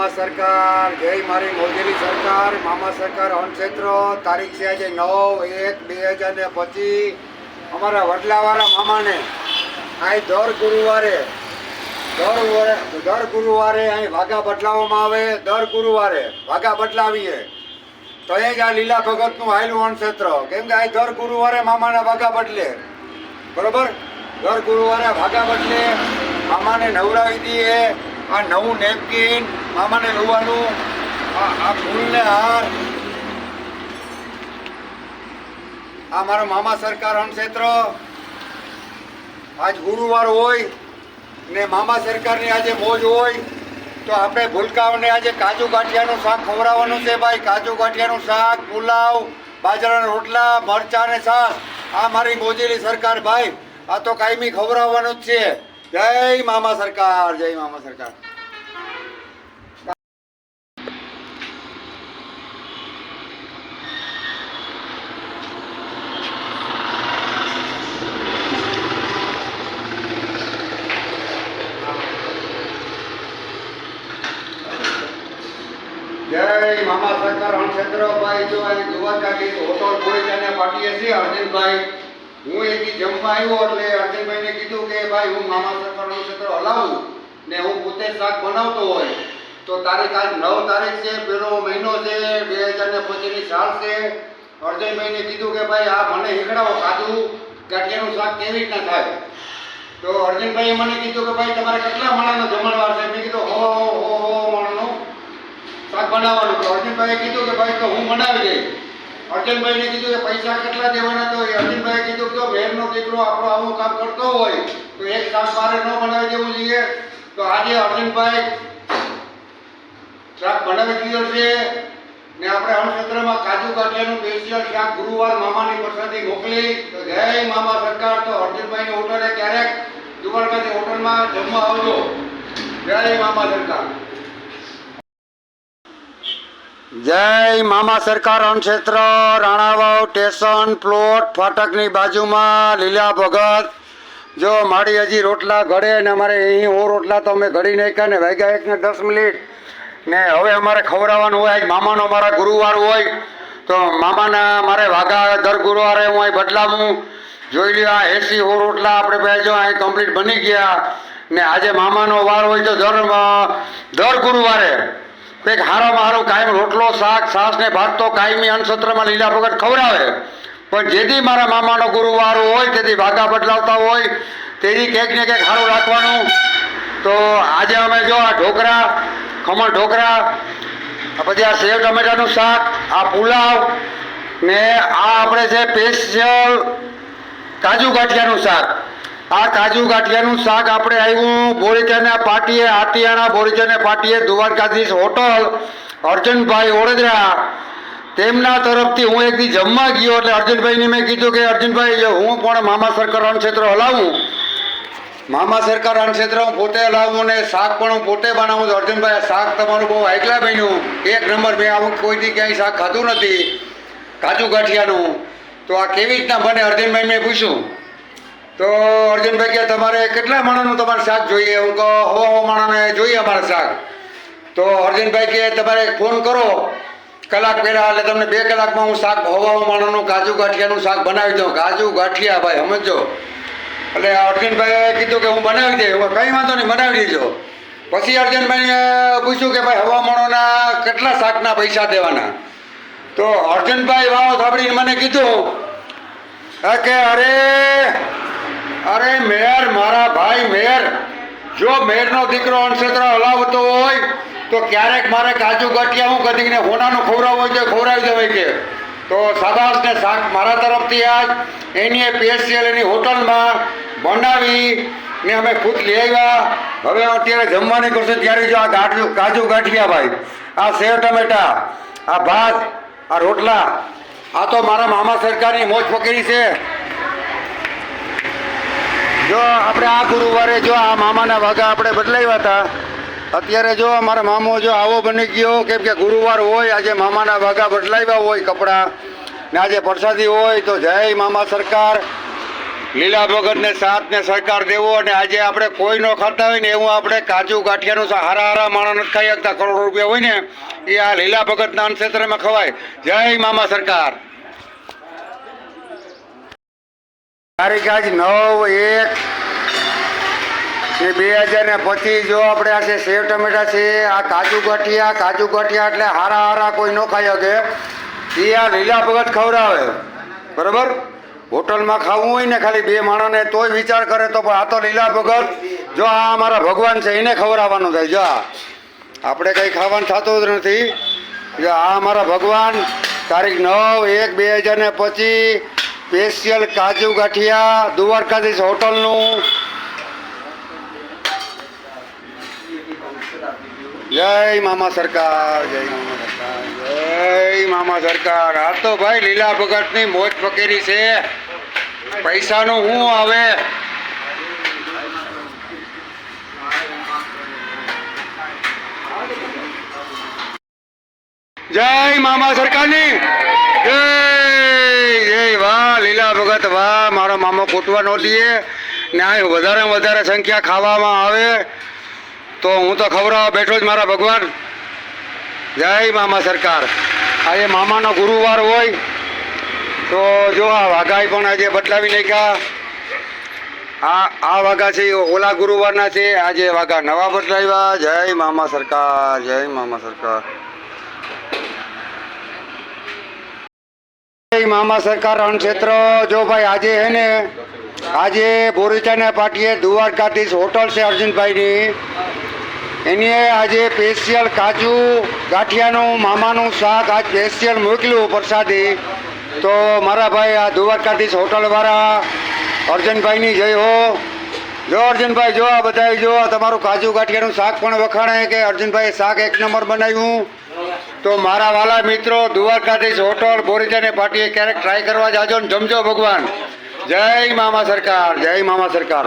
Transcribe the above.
મામા સરકાર જય મારી મોજેલી સરકાર મામા સરકાર અણક્ષેત્ર તારીખ છે આજે 9/1/2025 અમારા વડલાવાળા મામાને અહીં દર ગુરુવારે અહીં વાઘા બદલાવવામાં આવે. દર ગુરુવારે વાઘા બદલાવીએ તો એ જ આ લીલા ભગતનું આયલું અણક્ષેત્ર, કેમ કે અહીં દર ગુરુવારે મામાના વાઘા બદલે. બરોબર, દર ગુરુવારે વાઘા બદલે, મામાને નવડાવી દઈએ. આ નવું નેપકિન મામાને લોવાનું, આ ફૂલને હાર, આ મારો મામા સરકાર અણક્ષેત્ર. આજ ગુરુવાર હોય ને મામા સરકારની આજે મોજ હોય તો આપણે ભૂલકાઓને આજે કાજુ ગાંઠિયાનું શાક ખવડાવવાનું છે ભાઈ. કાજુ ગાંઠિયાનું શાક, પુલાવ, બાજરાના રોટલા, મરચાં અને છાશ. આ મારી મોજેલી સરકાર ભાઈ, આ તો કાયમી ખવડાવવાનું જ છે. જય મામા સરકાર, જય મામા સરકાર. જય મામા સરકાર અણક્ષેત્ર ભાઈ. જો અહીં દ્વારકાથી હોટલ બોરીચાને પાટીએ છીએ અર્જુનભાઈ. હું એથી જમવા આવ્યો એટલે અર્જુનભાઈને કીધું કે ભાઈ હું મામા સરકાર અણક્ષેત્ર હલાવું ને હું પોતે શાક બનાવતો હોય તો તારીખ આજ 9 તારીખ છે, પહેલો મહિનો છે, 2025ની સાલ છે. અર્જુનભાઈને કીધું કે ભાઈ આ મને શીખડાવો કાજુ ગાંઠિયાનું શાક કેવી રીતના થાય. તો અર્જુનભાઈએ મને કીધું કે ભાઈ તમારે કેટલા માણસનો જમણવાર છે. મેં કીધું હો માણસનું શાક બનાવવાનું. તો અર્જુનભાઈએ કીધું કે ભાઈ તો હું બનાવી દઈશ. અર્જુનભાઈને કીધું કે પૈસા કેટલા દેવાના, તો અર્જુનભાઈએ કીધું કે બહેરનો દીકરો આપણો આવું કામ કરતો હોય તો એક શાક મારે ન બનાવી દેવું જોઈએ. તો આજે અર્જુનભાઈ શાક બનાવી દીધો છે ને આપણે અણક્ષેત્રમાં કાજુ ગાંઠિયાનું સ્પેશિયલ શાક ગુરુવાર મામાની પ્રસાદી મોકલી. તો જય મામા સરકાર. તો અર્જુનભાઈની હોટલે ક્યારેક દ્વારકાથી હોટલમાં જમવા આવજો. જય મામા સરકાર. જય મામા સરકાર અણક્ષેત્ર રાણાવાવ સ્ટેશન પ્લોટ ફાટકની બાજુમાં લીલા ભગત. જો મારી હજી રોટલા ઘડે ને અમારે અહીં રોટલા તો અમે ઘડી નાખ્યા ને વાગ્યા 1 ને 10 મિનિટ ને હવે અમારે ખવડાવવાનું હોય. આજ મામાનો મારા ગુરુવાર હોય તો મામાના મારે વાઘા દર ગુરુવારે હું અહીં બદલાવું. જોઈ લ્યો આ 80 રોટલા આપણે પાસે જો અહીં કમ્પ્લીટ બની ગયા ને આજે મામાનો વાર હોય તો દર ગુરુવારે કંઈક હારામાં હારું કાયમ રોટલો, શાક, છાશ ને ભાત તો કાયમી અણક્ષેત્રમાં લીલા ભગત ખવડાવે. પણ જેથી મારા મામાનો ગુરુવાર હોય તેથી વાઘા બદલાવતા હોય તેથી કંઈક ને કંઈક સારું રાખવાનું. તો આજે અમે જો આ ઢોકળા, ખમણ ઢોકળા, પછી આ સેવ ટમેટાનું શાક, આ પુલાવ ને આ આપણે છે સ્પેશિયલ કાજુ ગાંઠિયાનું શાક. આ કાજુ ગાંઠિયાનું શાક આપણે આવ્યું બોરીચાના પાટીએ, આતિયાણા બોરીચાના પાટીએ દ્વારકાધીશ હોટલ અર્જુનભાઈ ઓળદરા તેમના તરફથી. હું એક દી જમવા ગયો એટલે અર્જુનભાઈને મેં કીધું કે અર્જુનભાઈ હું પણ મામા સરકાર અણક્ષેત્ર હલાવું. મામા સરકાર અણક્ષેત્ર હું પોતે હલાવું ને શાક પણ હું પોતે બનાવું. તો અર્જુનભાઈ આ શાક તમારું બહુ એકલા બન્યું, 1 નંબર. મેં આવું કોઈથી ક્યાંય શાક ખાધું નથી કાજુ ગાંઠિયાનું. તો આ કેવી રીતના બને અર્જુનભાઈ મેં પૂછ્યું. તો અર્જુનભાઈ કે તમારે કેટલા માણસનું તમારે શાક જોઈએ. હું કહું હવા માણસને જોઈએ અમારે શાક. તો અર્જુનભાઈ કે તમારે ફોન કરો કલાક પહેલાં એટલે તમને 2 કલાકમાં હું શાક હવા માણસનું કાજુ ગાંઠિયાનું શાક બનાવી દઉં. કાજુ ગાંઠિયા ભાઈ સમજો. એટલે અર્જુનભાઈએ કીધું કે હું બનાવી દઈશ. કંઈ વાંધો નહીં, બનાવી દેજો. પછી અર્જુનભાઈએ પૂછ્યું કે ભાઈ હવા માણસના કેટલા શાકના પૈસા દેવાના. તો અર્જુનભાઈ વાવ સાંભળીને મને કીધું કે અરે મેયર, મારા ભાઈ મેયર, જો મેયરનો દીકરો અણક્ષેત્ર હલાવતો હોય તો ક્યારેક મારે કાજુ ગાંઠિયા હું કદીને હોનાનું ખવડાવવું હોય તો ખવડાવી દેવાય કે. તો શાબાશ ને શાક મારા તરફથી આજ એની સ્પેશિયલ એની હોટલમાં બનાવી ને અમે ખુદ લઈ આવ્યા. હવે અત્યારે જમવાની કરશું ત્યારે જો આ કાજુ ગાંઠિયા ભાઈ, આ સેવ ટમેટા, આ ભાત, આ રોટલા, આ તો મારા મામા સરકારની મોજ પકડી છે. જો આપણે આ ગુરુવારે જો આ મામાના વાઘા આપણે બદલાવ્યા હતા. અત્યારે જો અમારા મામો જો આવો બની ગયો, કેમ કે ગુરુવાર હોય આજે મામાના વાઘા બદલાવ્યા હોય કપડાં ને આજે પ્રસાદી હોય. તો જય મામા સરકાર. લીલા ભગતને સાથ ને સરકાર દેવો, અને આજે આપણે કોઈ નો ખાતા હોય ને એવું આપણે કાજુ ગાંઠિયાનું હારા હારા માણસ નથી ખાઈ શકતા, કરોડો રૂપિયા હોય ને એ આ લીલા ભગતના અન્નક્ષેત્રમાં ખવાય. જય મામા સરકાર. તારીખ આજ 9/1/2025. જો આપણે આ છે સેવ ટમેટા છે, આ કાજુ ગાંઠિયા એટલે હારા હારા કોઈ ન ખાઈ શકે એ આ લીલા ભગત ખવડાવે. બરાબર, હોટલમાં ખાવું હોય ને ખાલી 2 માણસને તોય વિચાર કરે તો, પણ આ તો લીલા ભગત, જો આ અમારા ભગવાન છે એને ખવડાવવાનું થાય. જો આપણે કંઈ ખાવાનું થતું જ નથી. જો આ અમારા ભગવાન, તારીખ 9/1/2025, સ્પેશિયલ કાજુ ગાંઠિયા દ્વારકાધીશ હોટલનું. જય મામા સરકાર, જય મામા સરકાર, જય મામા સરકાર. આ તો ભાઈ લીલા ભગતની મોજ પકેરી છે, પૈસાનું શું આવે. જય મામા સરકારની જય. જય વાહ લીલા ભગત વાહ. મારો મામો ખૂટવા ન દે ને આ વધારે સંખ્યા ખાવામાં આવે તો હું તો ખવડાવવા બેઠો જ મારા ભગવાન. જય મામા સરકાર. આજે મામાનો ગુરુવાર હોય તો જો આ વાઘા પણ આજે બદલાવી નાખ્યા. આ વાઘા છે એ ઓલા ગુરુવારના છે, આજે વાઘા નવા બદલાવ્યા. જય મામા સરકાર, જય મામા સરકાર, જય મામા સરકાર. અન્નક્ષેત્ર જો ભાઈ આજે હે ને, આજે બોરીચાના પાટીએ દ્વારકાધીશ હોટલ છે અર્જુનભાઈની, એની આજે સ્પેશિયલ કાજુ ગાંઠિયાનું મામાનું શાક આજ સ્પેશિયલ મોકલ્યું પ્રસાદી. તો મારા ભાઈ આ દ્વારકાધીશ હોટલવાળા અર્જુનભાઈની જય હો. જો અર્જુનભાઈ, જો આ બધા જો તમારું કાજુ ગાંઠિયાનું શાક પણ વખાણે કે અર્જુનભાઈ શાક 1 નંબર બનાવ્યું. તો મારા વાલા મિત્રો, દ્વારકાધીશ હોટલ બોરીચાની પાટીએ ક્યારેક ટ્રાય કરવા જાજો ને જમજો ભગવાન. જય મામા સરકાર, જય મામા સરકાર.